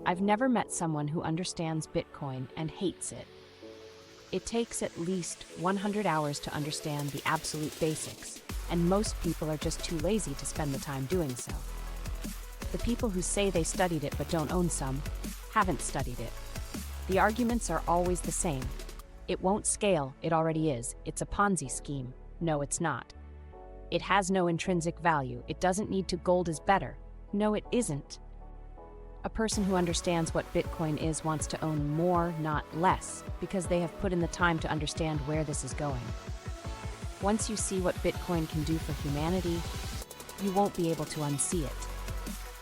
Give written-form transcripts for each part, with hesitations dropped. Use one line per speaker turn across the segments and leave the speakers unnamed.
I've never met someone who understands Bitcoin and hates it. It takes at least 100 hours to understand the absolute basics, and most people are just too lazy to spend the time doing so. The people who say they studied it but don't own some, haven't studied it. The arguments are always the same. It won't scale, it already is. It's a Ponzi scheme. No, it's not. It has no intrinsic value. It doesn't need to. Gold is better. No, it isn't. A person who understands what Bitcoin is wants to own more, not less, because they have put in the time to understand where this is going. Once you see what Bitcoin can do for humanity, you won't be able to unsee it.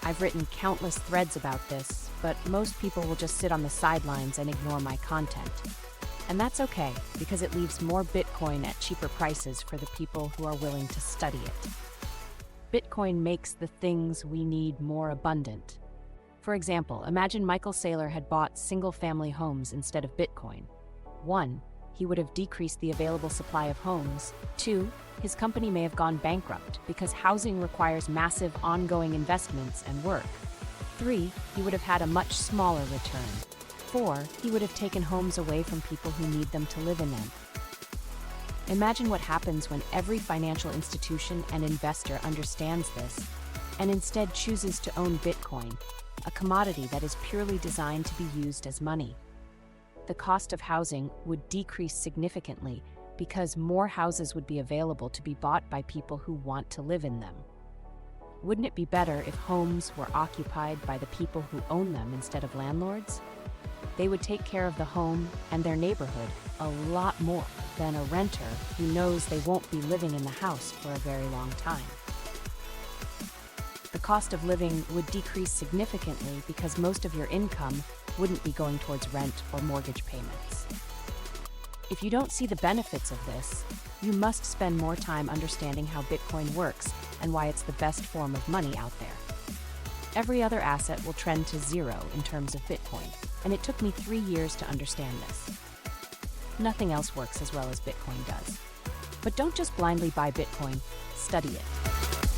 I've written countless threads about this, but most people will just sit on the sidelines and ignore my content. And that's okay, because it leaves more Bitcoin at cheaper prices for the people who are willing to study it. Bitcoin makes the things we need more abundant. For example, imagine Michael Saylor had bought single-family homes instead of Bitcoin. 1. He would have decreased the available supply of homes. 2. His company may have gone bankrupt because housing requires massive ongoing investments and work. 3. He would have had a much smaller return. 4. He would have taken homes away from people who need them to live in them. Imagine what happens when every financial institution and investor understands this and instead chooses to own Bitcoin, a commodity that is purely designed to be used as money. The cost of housing would decrease significantly because more houses would be available to be bought by people who want to live in them. Wouldn't it be better if homes were occupied by the people who own them instead of landlords? They would take care of the home and their neighborhood a lot more than a renter who knows they won't be living in the house for a very long time. The cost of living would decrease significantly because most of your income wouldn't be going towards rent or mortgage payments. If you don't see the benefits of this, you must spend more time understanding how Bitcoin works and why it's the best form of money out there. Every other asset will trend to zero in terms of Bitcoin, and it took me 3 years to understand this. Nothing else works as well as Bitcoin does. But don't just blindly buy Bitcoin, study it.